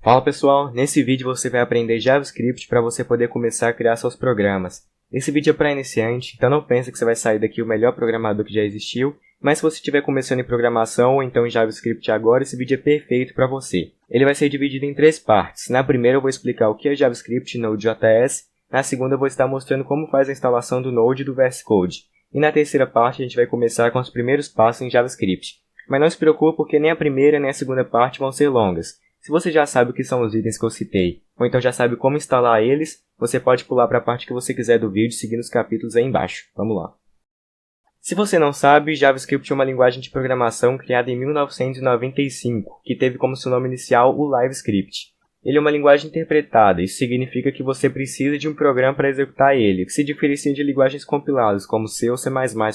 Fala pessoal, nesse vídeo você vai aprender JavaScript para você poder começar a criar seus programas. Esse vídeo é para iniciante, então não pense que você vai sair daqui o melhor programador que já existiu, mas se você estiver começando em programação ou então em JavaScript agora, esse vídeo é perfeito para você. Ele vai ser dividido em 3 partes. Na primeira eu vou explicar o que é JavaScript e Node.js, na segunda eu vou estar mostrando como faz a instalação do Node e do VS Code, e na terceira parte a gente vai começar com os primeiros passos em JavaScript. Mas não se preocupe porque nem a primeira nem a segunda parte vão ser longas. Se você já sabe o que são os itens que eu citei, ou então já sabe como instalar eles, você pode pular para a parte que você quiser do vídeo seguindo os capítulos aí embaixo. Vamos lá. Se você não sabe, JavaScript é uma linguagem de programação criada em 1995, que teve como seu nome inicial o LiveScript. Ele é uma linguagem interpretada, isso significa que você precisa de um programa para executar ele, que se diferencia de linguagens compiladas, como C ou C++,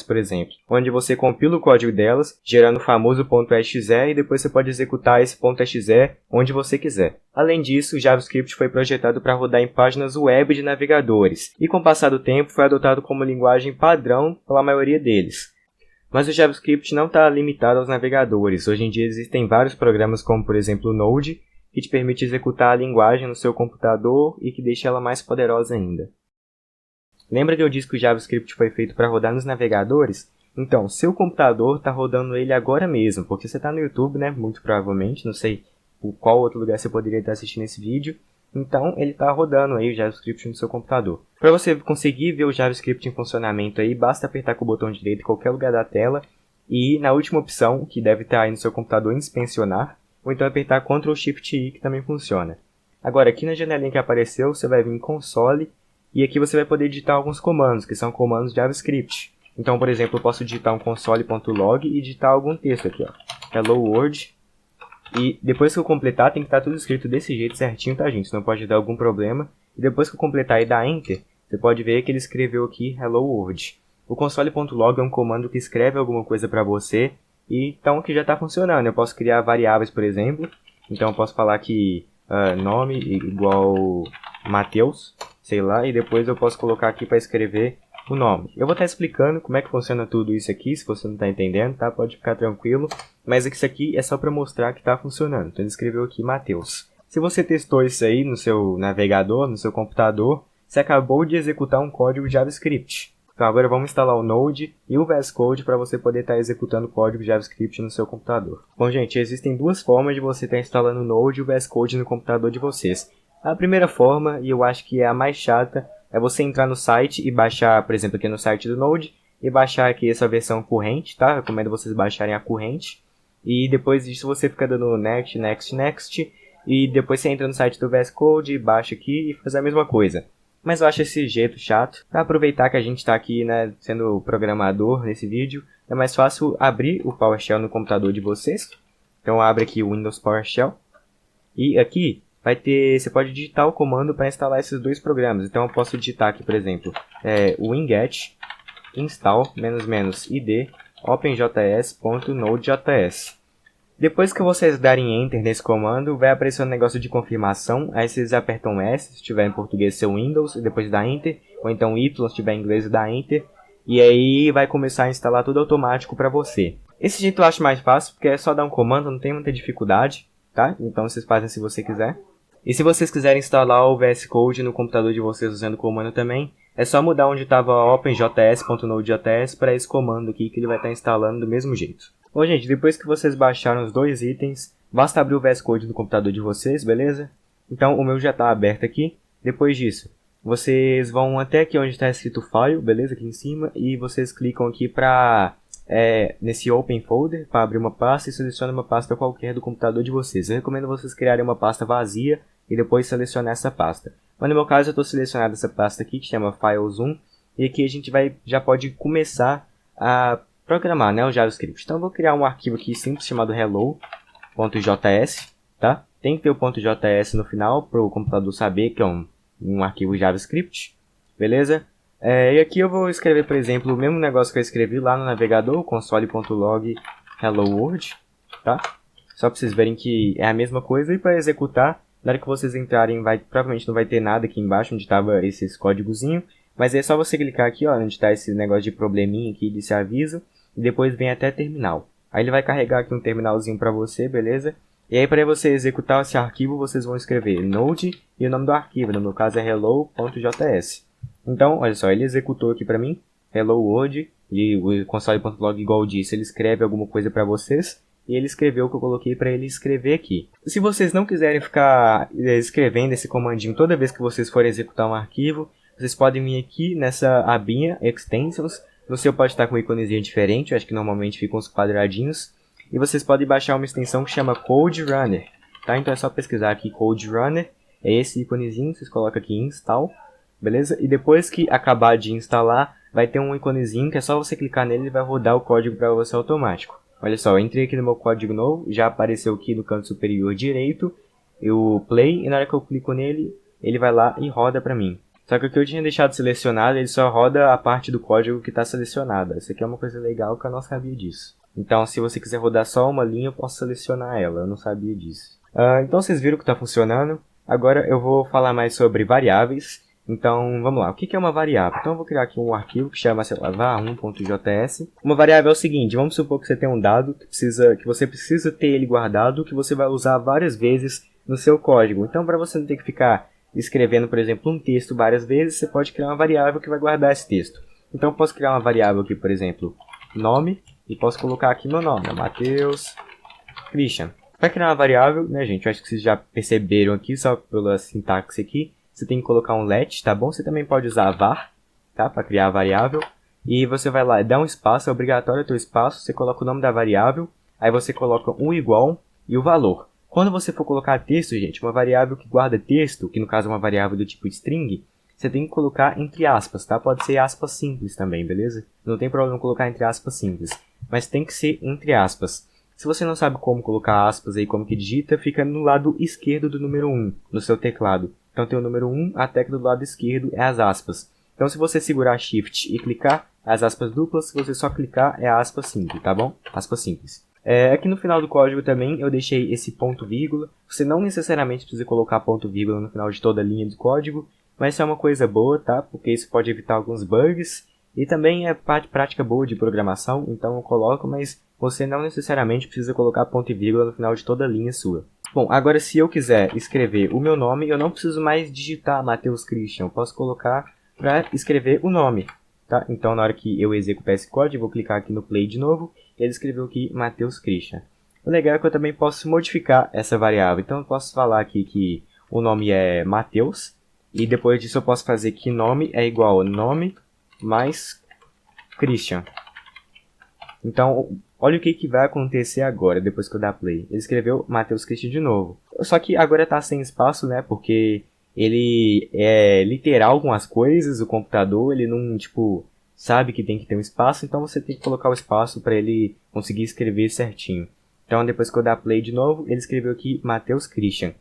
por exemplo, onde você compila o código delas, gerando o famoso .exe, e depois você pode executar esse .exe onde você quiser. Além disso, o JavaScript foi projetado para rodar em páginas web de navegadores, e com o passar do tempo foi adotado como linguagem padrão pela maioria deles. Mas o JavaScript não está limitado aos navegadores. Hoje em dia existem vários programas como, por exemplo, o Node, que te permite executar a linguagem no seu computador e que deixa ela mais poderosa ainda. Lembra que eu disse que o JavaScript foi feito para rodar nos navegadores? Então, seu computador está rodando ele agora mesmo, porque você está no YouTube, né? Muito provavelmente, não sei por qual outro lugar você poderia estar assistindo esse vídeo. Então, ele está rodando aí o JavaScript no seu computador. Para você conseguir ver o JavaScript em funcionamento aí, basta apertar com o botão direito em qualquer lugar da tela e na última opção, que deve estar aí no seu computador, inspecionar, ou então apertar Ctrl Shift I, que também funciona. Agora, aqui na janelinha que apareceu, você vai vir em console, e aqui você vai poder digitar alguns comandos, que são comandos JavaScript. Então, por exemplo, eu posso digitar um console.log e digitar algum texto aqui, ó. Hello World. E depois que eu completar, tem que estar tudo escrito desse jeito certinho, tá, gente? Senão pode dar algum problema. E depois que eu completar e dar Enter, você pode ver que ele escreveu aqui Hello World. O console.log é um comando que escreve alguma coisa para você, e então aqui já está funcionando. Eu posso criar variáveis, por exemplo. Então eu posso falar que nome igual Matheus, sei lá, e depois eu posso colocar aqui para escrever o nome. Eu vou estar explicando como é que funciona tudo isso aqui, se você não está entendendo, tá? Pode ficar tranquilo. Mas isso aqui é só para mostrar que está funcionando. Então ele escreveu aqui Matheus. Se você testou isso aí no seu navegador, no seu computador, você acabou de executar um código JavaScript. Então agora vamos instalar o Node e o VS Code para você poder estar executando código JavaScript no seu computador. Bom, gente, existem duas formas de você estar instalando o Node e o VS Code no computador de vocês. A primeira forma, e eu acho que é a mais chata, é você entrar no site e baixar, por exemplo, aqui no site do Node, e baixar aqui essa versão corrente, tá? Eu recomendo vocês baixarem a corrente. E depois disso você fica dando next, next, next, e depois você entra no site do VS Code, baixa aqui e faz a mesma coisa. Mas eu acho esse jeito chato. Para aproveitar que a gente está aqui, né, sendo programador nesse vídeo, é mais fácil abrir o PowerShell no computador de vocês. Então abre aqui o Windows PowerShell. E aqui vai ter, você pode digitar o comando para instalar esses dois programas. Então eu posso digitar aqui, por exemplo, winget install --id openjs.node.js. Depois que vocês darem Enter nesse comando, vai aparecer um negócio de confirmação, aí vocês apertam S, se tiver em português seu Windows, e depois dá Enter, ou então Y, se tiver em inglês, dá Enter, e aí vai começar a instalar tudo automático para você. Esse jeito eu acho mais fácil, porque é só dar um comando, não tem muita dificuldade, tá? Então vocês fazem se você quiser. E se vocês quiserem instalar o VS Code no computador de vocês usando o comando também, é só mudar onde estava openjs.node.js para esse comando aqui, que ele vai estar instalando do mesmo jeito. Bom, gente, depois que vocês baixaram os dois itens, basta abrir o VS Code no computador de vocês, beleza? Então, o meu já está aberto aqui. Depois disso, vocês vão até aqui onde está escrito File, beleza? Aqui em cima. E vocês clicam aqui nesse Open Folder, para abrir uma pasta e seleciona uma pasta qualquer do computador de vocês. Eu recomendo vocês criarem uma pasta vazia e depois selecionar essa pasta. Mas no meu caso, eu estou selecionando essa pasta aqui, que chama Files1. E aqui a gente já pode começar a programar, né, o JavaScript. Então eu vou criar um arquivo aqui simples chamado hello.js, tá? Tem que ter o .js no final para o computador saber que é um arquivo JavaScript, beleza? E aqui eu vou escrever, por exemplo, o mesmo negócio que eu escrevi lá no navegador, console.log hello world, tá? Só para vocês verem que é a mesma coisa. E para executar, na hora que vocês entrarem, provavelmente não vai ter nada aqui embaixo onde estava esses códigozinho, mas é só você clicar aqui, ó, onde está esse negócio de probleminha aqui, desse aviso, e depois vem até terminal. Aí ele vai carregar aqui um terminalzinho para você, beleza? E aí para você executar esse arquivo, vocês vão escrever node e o nome do arquivo, no meu caso é hello.js. Então, olha só, ele executou aqui para mim, hello world, e o console.log, igual eu disse, ele escreve alguma coisa para vocês, e ele escreveu o que eu coloquei para ele escrever aqui. Se vocês não quiserem ficar escrevendo esse comandinho toda vez que vocês forem executar um arquivo, vocês podem vir aqui nessa abinha Extensions. No seu pode estar com um íconezinho diferente, eu acho que normalmente ficam uns quadradinhos. E vocês podem baixar uma extensão que chama Code Runner. Tá? Então é só pesquisar aqui Code Runner, é esse íconezinho, vocês colocam aqui Install, beleza? E depois que acabar de instalar, vai ter um íconezinho que é só você clicar nele e vai rodar o código para você automático. Olha só, eu entrei aqui no meu código novo, já apareceu aqui no canto superior direito, eu play, e na hora que eu clico nele, ele vai lá e roda para mim. Só que o que eu tinha deixado selecionado, ele só roda a parte do código que está selecionada. Isso aqui é uma coisa legal que eu não sabia disso. Então, se você quiser rodar só uma linha, eu posso selecionar ela, eu não sabia disso. Então, vocês viram que está funcionando. Agora eu vou falar mais sobre variáveis. Então, vamos lá. O que é uma variável? Então, eu vou criar aqui um arquivo que chama, sei lá, var1.js. Uma variável é o seguinte, vamos supor que você tem um dado que você precisa ter ele guardado, que você vai usar várias vezes no seu código. Então, para você não ter que ficar escrevendo, por exemplo, um texto várias vezes, você pode criar uma variável que vai guardar esse texto. Então, eu posso criar uma variável aqui, por exemplo, nome, e posso colocar aqui meu nome, Matheus Christian. Para criar uma variável, né, gente, eu acho que vocês já perceberam aqui, só pela sintaxe aqui, você tem que colocar um let, tá bom? Você também pode usar var, tá? Para criar a variável. E você vai lá, dá um espaço, é obrigatório ter o espaço, você coloca o nome da variável, aí você coloca um igual e o valor. Quando você for colocar texto, gente, uma variável que guarda texto, que no caso é uma variável do tipo string, você tem que colocar entre aspas, tá? Pode ser aspas simples também, beleza? Não tem problema colocar entre aspas simples, mas tem que ser entre aspas. Se você não sabe como colocar aspas aí, como que digita, fica no lado esquerdo do número 1 no seu teclado. Então tem o número 1, a tecla do lado esquerdo é as aspas. Então se você segurar Shift e clicar, as aspas duplas, se você só clicar, é a aspa simples, tá bom? Aspas simples. Aqui no final do código também eu deixei esse ponto vírgula. Você não necessariamente precisa colocar ponto vírgula no final de toda a linha do código, mas isso é uma coisa boa, tá? Porque isso pode evitar alguns bugs. E também é prática boa de programação, então eu coloco, mas você não necessariamente precisa colocar ponto e vírgula no final de toda a linha sua. Bom, agora se eu quiser escrever o meu nome, eu não preciso mais digitar Matheus Christian, eu posso colocar para escrever o nome, tá? Então na hora que eu executar esse código, eu vou clicar aqui no play de novo, e ele escreveu aqui Matheus Christian. O legal é que eu também posso modificar essa variável, então eu posso falar aqui que o nome é Matheus, e depois disso eu posso fazer que nome é igual a nome mais Christian. Então, olha o que vai acontecer agora, depois que eu dar play. Ele escreveu Matheus Christian de novo. Só que agora está sem espaço, né? Porque ele é literal algumas coisas, o computador, ele não, tipo, sabe que tem que ter um espaço, então você tem que colocar o espaço para ele conseguir escrever certinho. Então, depois que eu dar play de novo, ele escreveu aqui Matheus Christian.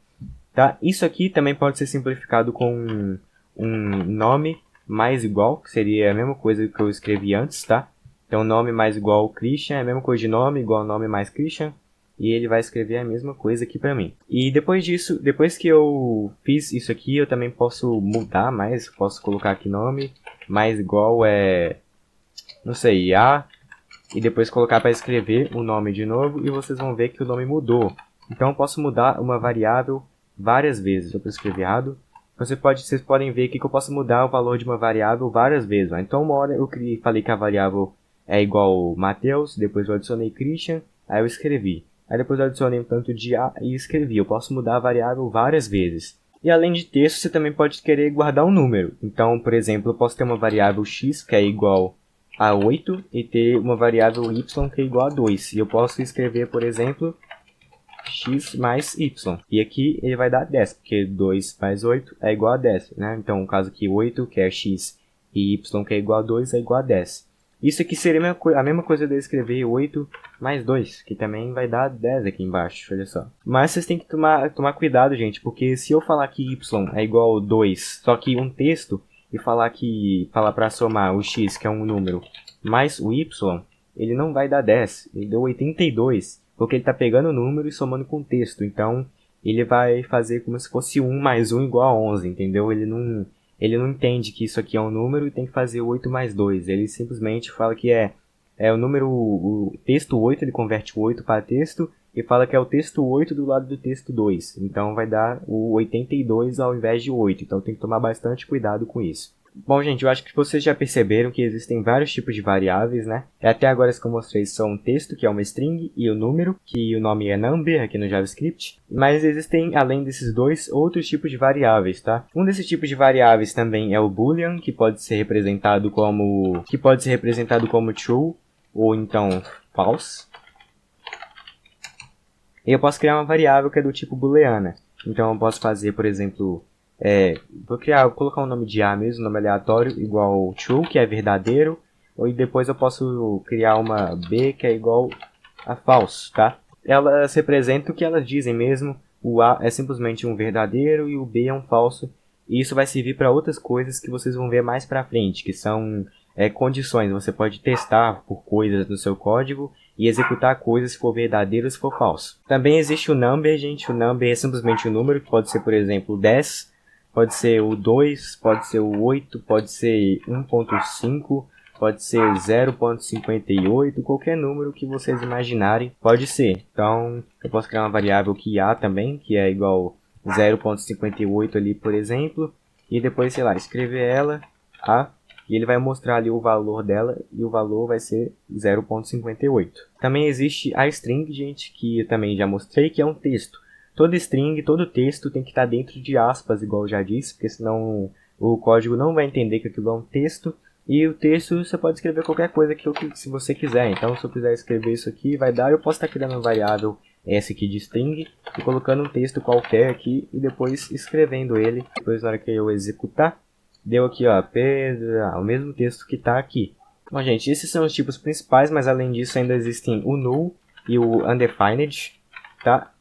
Tá? Isso aqui também pode ser simplificado com um nome mais igual, que seria a mesma coisa que eu escrevi antes, tá? Então, nome mais igual Christian é a mesma coisa de nome igual nome mais Christian. E ele vai escrever a mesma coisa aqui pra mim. E depois disso, depois que eu fiz isso aqui, eu também posso mudar mais. Posso colocar aqui nome mais igual não sei, A. E depois colocar para escrever o nome de novo. E vocês vão ver que o nome mudou. Então, eu posso mudar uma variável várias vezes. Eu escrevi errado. Vocês podem ver aqui que eu posso mudar o valor de uma variável várias vezes. Então, uma hora eu falei que a variável é igual Matheus, depois eu adicionei Christian, aí eu escrevi. Aí depois eu adicionei um tanto de A e escrevi. Eu posso mudar a variável várias vezes. E além de texto, você também pode querer guardar um número. Então, por exemplo, eu posso ter uma variável x, que é igual a 8, e ter uma variável y, que é igual a 2. E eu posso escrever, por exemplo, x mais y. E aqui ele vai dar 10, porque 2 mais 8 é igual a 10. Né? Então, no caso aqui, 8, que é x, e y, que é igual a 2, é igual a 10. Isso aqui seria a mesma coisa de eu escrever 8 mais 2, que também vai dar 10 aqui embaixo, olha só. Mas vocês têm que tomar cuidado, gente, porque se eu falar que y é igual a 2, só que um texto, e falar para somar o x, que é um número, mais o y, ele não vai dar 10, ele deu 82, porque ele está pegando o número e somando com o texto, então ele vai fazer como se fosse 1 mais 1 igual a 11, entendeu? Ele não entende que isso aqui é um número e tem que fazer 8 mais 2. Ele simplesmente fala que é o número, o texto 8, ele converte o 8 para texto e fala que é o texto 8 do lado do texto 2. Então vai dar o 82 ao invés de 8. Então tem que tomar bastante cuidado com isso. Bom, gente, eu acho que vocês já perceberam que existem vários tipos de variáveis, né? Até agora as que eu mostrei são um texto, que é uma string, e o número, que o nome é number aqui no JavaScript. Mas existem, além desses dois, outros tipos de variáveis, tá? Um desses tipos de variáveis também é o boolean, que pode ser representado como true, ou então false. E eu posso criar uma variável que é do tipo booleana. Então eu posso fazer, por exemplo, vou colocar um nome de A mesmo, nome aleatório, igual true, que é verdadeiro. E depois eu posso criar uma B, que é igual a false, tá? Elas representam o que elas dizem mesmo. O A é simplesmente um verdadeiro e o B é um falso. E isso vai servir para outras coisas que vocês vão ver mais pra frente, que são condições. Você pode testar por coisas no seu código e executar coisas se for verdadeiro ou se for falso. Também existe o number, gente. O number é simplesmente um número, que pode ser, por exemplo, 10, pode ser o 2, pode ser o 8, pode ser 1.5, pode ser 0.58, qualquer número que vocês imaginarem pode ser. Então, eu posso criar uma variável que A também, que é igual 0.58 ali, por exemplo, e depois, sei lá, escrever ela, A, e ele vai mostrar ali o valor dela, e o valor vai ser 0.58. Também existe a string, gente, que eu também já mostrei, que é um texto. Toda string, todo texto tem que estar dentro de aspas, igual eu já disse, porque senão o código não vai entender que aquilo é um texto. E o texto você pode escrever qualquer coisa que se você quiser. Então, se eu quiser escrever isso aqui, vai dar. Eu posso estar criando uma variável essa aqui de string e colocando um texto qualquer aqui e depois escrevendo ele. Depois, na hora que eu executar, deu aqui, ó, o mesmo texto que está aqui. Bom, gente, esses são os tipos principais, mas além disso ainda existem o null e o undefined, tá?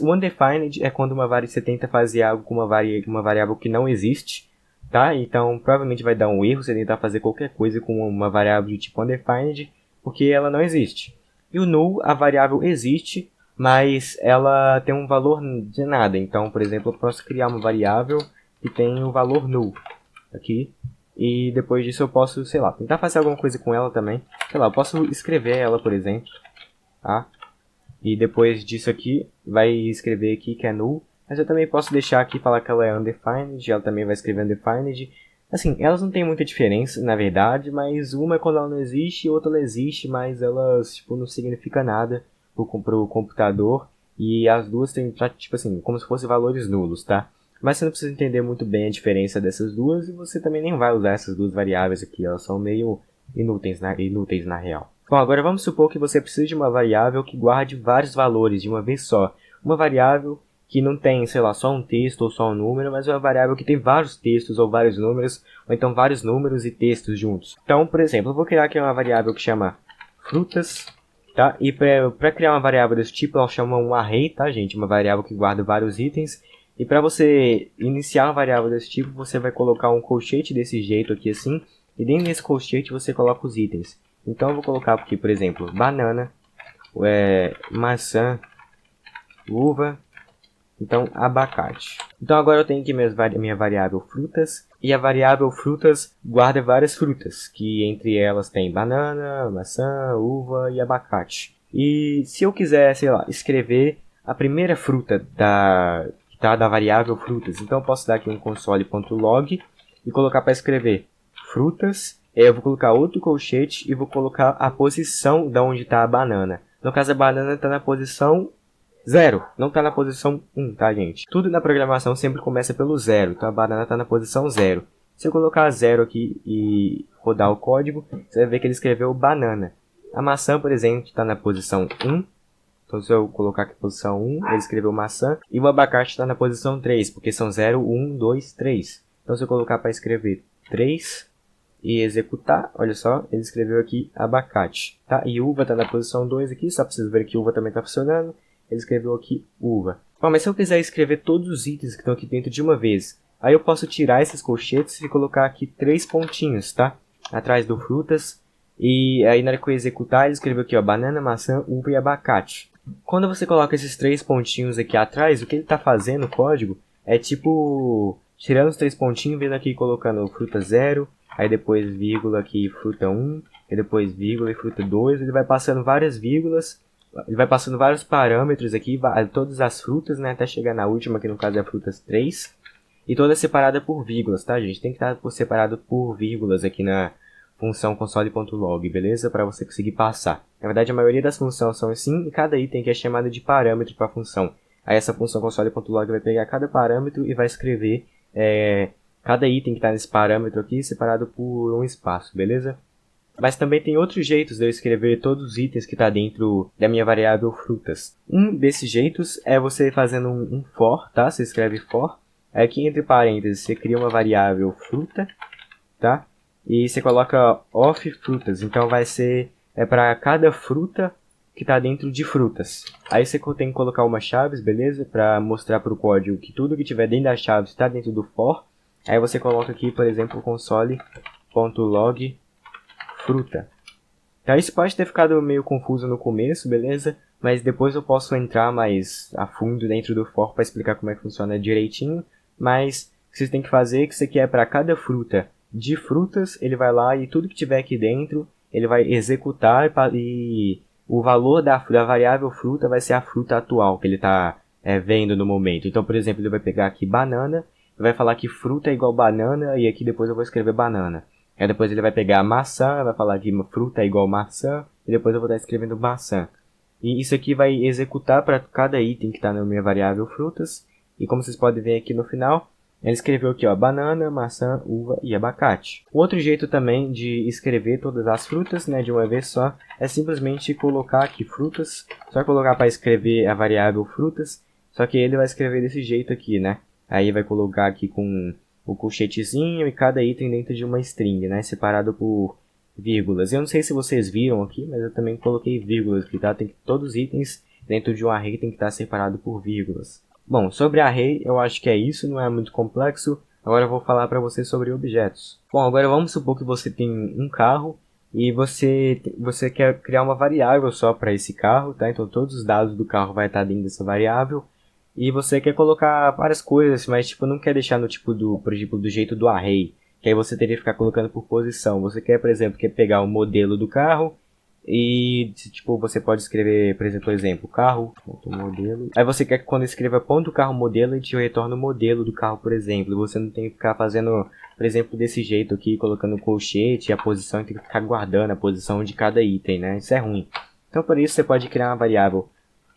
O undefined é quando você tenta fazer algo com uma variável que não existe, tá? Então, provavelmente vai dar um erro se tentar fazer qualquer coisa com uma variável de tipo undefined, porque ela não existe. E o null, a variável existe, mas ela tem um valor de nada. Então, por exemplo, eu posso criar uma variável que tem o valor null aqui. E depois disso eu posso, sei lá, tentar fazer alguma coisa com ela também. Sei lá, eu posso escrever ela, por exemplo, tá? E depois disso aqui, vai escrever aqui que é null. Mas eu também posso deixar aqui falar que ela é undefined. Ela também vai escrever undefined. Assim, elas não tem muita diferença, na verdade. Mas uma é quando ela não existe e outra ela existe. Mas elas, tipo, não significa nada pro computador. E as duas têm, tipo assim, como se fossem valores nulos, tá? Mas você não precisa entender muito bem a diferença dessas duas. E você também nem vai usar essas duas variáveis aqui. Elas são meio inúteis na real. Bom, agora vamos supor que você precisa de uma variável que guarde vários valores de uma vez só. Uma variável que não tem, sei lá, só um texto ou só um número, mas uma variável que tem vários textos ou vários números, ou então vários números e textos juntos. Então, por exemplo, eu vou criar aqui uma variável que chama frutas, tá? E para criar uma variável desse tipo, ela chama um array, tá, gente? Uma variável que guarda vários itens. E para você iniciar uma variável desse tipo, você vai colocar um colchete desse jeito aqui assim, e dentro desse colchete você coloca os itens. Então eu vou colocar aqui, por exemplo, banana, maçã, uva, então abacate. Então agora eu tenho aqui minha variável frutas, e a variável frutas guarda várias frutas, que entre elas tem banana, maçã, uva e abacate. E se eu quiser, sei lá, escrever a primeira fruta da variável frutas, então eu posso dar aqui um console.log e colocar para escrever frutas. Eu vou colocar outro colchete e vou colocar a posição de onde está a banana. No caso, a banana está na posição 0, não está na posição 1, tá, gente? Tudo na programação sempre começa pelo 0, então a banana está na posição 0. Se eu colocar 0 aqui e rodar o código, você vai ver que ele escreveu banana. A maçã, por exemplo, está na posição 1. Então, se eu colocar aqui posição 1, ele escreveu maçã. E o abacate está na posição 3, porque são 0, 1, 2, 3. Então, se eu colocar para escrever 3... e executar, olha só, ele escreveu aqui abacate, tá? E uva está na posição 2 aqui, só preciso ver que uva também está funcionando. Ele escreveu aqui uva. Bom, mas se eu quiser escrever todos os itens que estão aqui dentro de uma vez, aí eu posso tirar esses colchetes e colocar aqui 3 pontinhos, tá? Atrás do frutas. E aí na hora que eu executar, ele escreveu aqui, ó, banana, maçã, uva e abacate. Quando você coloca esses 3 pontinhos aqui atrás, o que ele está fazendo no código é tipo tirando os 3 pontinhos, vindo aqui colocando fruta 0, aí depois vírgula aqui fruta 1, e depois vírgula e fruta 2, ele vai passando várias vírgulas, ele vai passando vários parâmetros aqui, todas as frutas, né, até chegar na última, que no caso é a frutas 3, e toda separada por vírgulas, tá, gente? Tem que estar separado por vírgulas aqui na função console.log, beleza? Para você conseguir passar. Na verdade, a maioria das funções são assim, e cada item que é chamado de parâmetro para a função. Aí essa função console.log vai pegar cada parâmetro e vai escrever cada item que está nesse parâmetro aqui separado por um espaço, beleza? Mas também tem outros jeitos de eu escrever todos os itens que está dentro da minha variável frutas. Um desses jeitos é você fazendo um for, tá? Você escreve for, aqui entre parênteses você cria uma variável fruta, tá? E você coloca of frutas, então vai ser para cada fruta que está dentro de frutas. Aí você tem que colocar uma chaves, beleza? Para mostrar para o código que tudo que tiver dentro da chave está dentro do for. Aí você coloca aqui, por exemplo, console.log fruta. Então isso pode ter ficado meio confuso no começo, beleza? Mas depois eu posso entrar mais a fundo dentro do for para explicar como é que funciona direitinho. Mas o que vocês têm que fazer é que isso aqui é para cada fruta de frutas, ele vai lá e tudo que tiver aqui dentro, ele vai executar e o valor da variável fruta vai ser a fruta atual que ele está vendo no momento. Então, por exemplo, ele vai pegar aqui banana, vai falar que fruta é igual banana, e aqui depois eu vou escrever banana. Aí depois ele vai pegar maçã, vai falar que fruta é igual maçã, e depois eu vou estar escrevendo maçã. E isso aqui vai executar para cada item que está na minha variável frutas. E como vocês podem ver aqui no final, ele escreveu aqui, ó, banana, maçã, uva e abacate. Outro jeito também de escrever todas as frutas, né, de uma vez só, é simplesmente colocar aqui frutas, só colocar para escrever a variável frutas, só que ele vai escrever desse jeito aqui, né? Aí vai colocar aqui com o colchetezinho e cada item dentro de uma string, né, separado por vírgulas. Eu não sei se vocês viram aqui, mas eu também coloquei vírgulas aqui, tá? Tem que todos os itens dentro de um array tem que estar separado por vírgulas. Bom, sobre array eu acho que é isso, não é muito complexo. Agora eu vou falar para você sobre objetos. Bom, agora vamos supor que você tem um carro e você quer criar uma variável só para esse carro, tá? Então todos os dados do carro vai estar dentro dessa variável. E você quer colocar várias coisas, mas tipo, não quer deixar no tipo por exemplo, do jeito do array, que aí você teria que ficar colocando por posição. Você quer, por exemplo, pegar o modelo do carro e tipo, você pode escrever, por exemplo, carro, ponto modelo. Aí você quer que quando escreva ponto carro modelo, ele te retorne o modelo do carro, por exemplo. E você não tem que ficar fazendo, por exemplo, desse jeito aqui, colocando o colchete e a posição, e tem que ficar guardando a posição de cada item, né? Isso é ruim. Então por isso você pode criar uma variável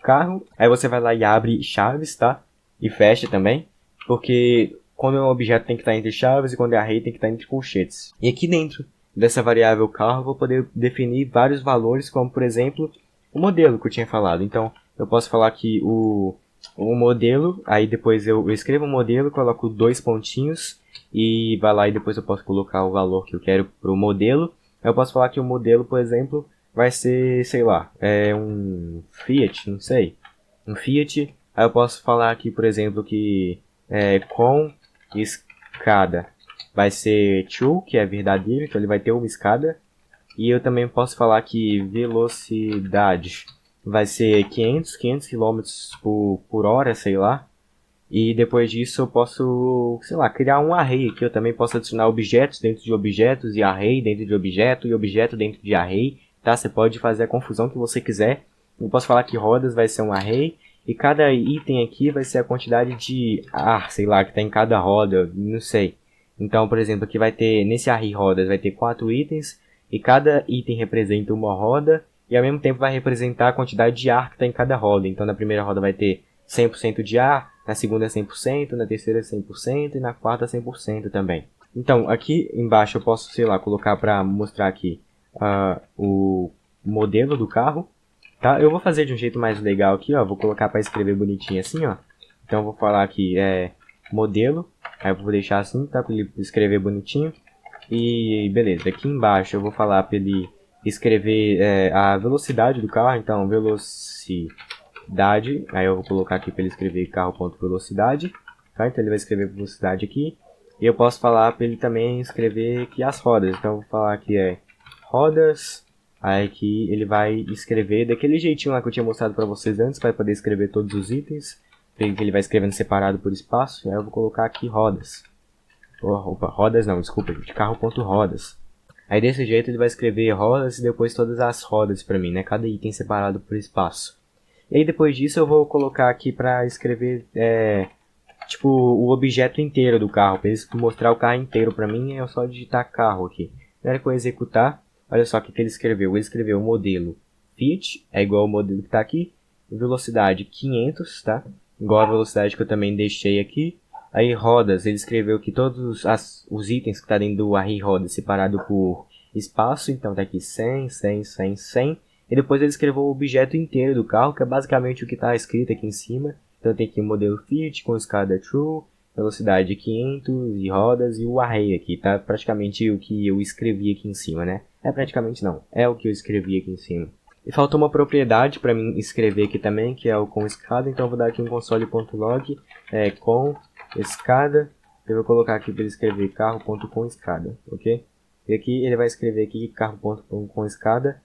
carro, aí você vai lá e abre chaves, tá? E fecha também, porque quando é um objeto tem que estar entre chaves e quando é array tem que estar entre colchetes. E aqui dentro dessa variável carro eu vou poder definir vários valores, como por exemplo o modelo que eu tinha falado. Então eu posso falar que o modelo, aí depois eu escrevo o modelo, coloco 2 pontinhos e vai lá e depois eu posso colocar o valor que eu quero para o modelo. Eu posso falar que o modelo, por exemplo, vai ser, sei lá, um Fiat, não sei, um Fiat. Aí eu posso falar aqui, por exemplo, que com escada vai ser true, que é verdadeiro, então ele vai ter uma escada. E eu também posso falar que velocidade vai ser 500 km por hora, sei lá. E depois disso eu posso, sei lá, criar um array aqui. Eu também posso adicionar objetos dentro de objetos e array dentro de objeto e objeto dentro de array, tá? Você pode fazer a confusão que você quiser. Eu posso falar que rodas vai ser um array e cada item aqui vai ser a quantidade de ar, sei lá, que está em cada roda, não sei. Então, por exemplo, aqui vai ter, nesse array rodas, vai ter 4 itens, e cada item representa uma roda, e ao mesmo tempo vai representar a quantidade de ar que está em cada roda. Então, na primeira roda vai ter 100% de ar, na segunda 100%, na terceira 100%, e na quarta 100% também. Então, aqui embaixo eu posso, sei lá, colocar para mostrar aqui o modelo do carro, tá? Eu vou fazer de um jeito mais legal aqui, ó, vou colocar para escrever bonitinho assim, ó. Então, eu vou falar aqui, modelo. Aí eu vou deixar assim, tá? Para ele escrever bonitinho. E beleza, aqui embaixo eu vou falar para ele escrever a velocidade do carro. Então, velocidade. Aí eu vou colocar aqui para ele escrever carro.velocidade. Tá? Então ele vai escrever velocidade aqui. E eu posso falar para ele também escrever aqui as rodas. Então eu vou falar que rodas. Aí aqui ele vai escrever daquele jeitinho lá que eu tinha mostrado para vocês antes, para poder escrever todos os itens. Que ele vai escrevendo separado por espaço. Aí eu vou colocar aqui rodas. Opa, rodas não, desculpa, gente. Carro.rodas. Aí desse jeito ele vai escrever rodas e depois todas as rodas para mim, né? Cada item separado por espaço. E aí depois disso eu vou colocar aqui para escrever tipo o objeto inteiro do carro. Para ele mostrar o carro inteiro para mim é só digitar carro aqui. Na hora que eu executar, olha só o que ele escreveu. Ele escreveu o modelo Fiat, é igual ao modelo que está aqui. Velocidade 500, tá? Igual a velocidade que eu também deixei aqui. Aí rodas, ele escreveu que todos os itens que estão dentro do array rodas separado por espaço. Então tá aqui 100, 100, 100, 100. E depois ele escreveu o objeto inteiro do carro, que é basicamente o que está escrito aqui em cima. Então tem aqui o modelo Fiat com escada True, velocidade 500 e rodas e o array aqui. Tá praticamente o que eu escrevi aqui em cima, né? É praticamente não, é o que eu escrevi aqui em cima. E faltou uma propriedade para mim escrever aqui também, que é o com escada. Então eu vou dar aqui um console.log com escada. Eu vou colocar aqui para ele escrever carro.com escada, ok? E aqui ele vai escrever aqui carro.com escada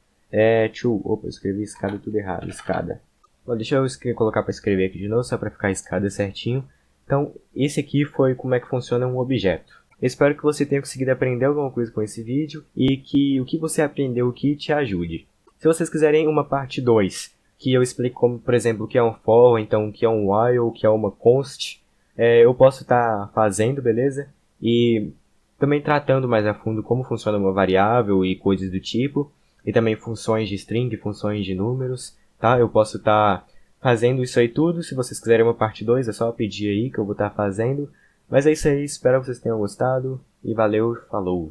Opa, eu escrevi escada tudo errado, escada. Bom, deixa eu colocar para escrever aqui de novo, só para ficar a escada certinho. Então, esse aqui foi como é que funciona um objeto. Eu espero que você tenha conseguido aprender alguma coisa com esse vídeo e que o que você aprendeu aqui te ajude. Se vocês quiserem uma parte 2, que eu explique como, por exemplo, o que é um for, ou então o que é um while, o que é uma const, eu posso estar fazendo, beleza? E também tratando mais a fundo como funciona uma variável e coisas do tipo, e também funções de string, funções de números, tá? Eu posso estar fazendo isso aí tudo. Se vocês quiserem uma parte 2, é só pedir aí que eu vou estar fazendo. Mas é isso aí, espero que vocês tenham gostado, e valeu, falou!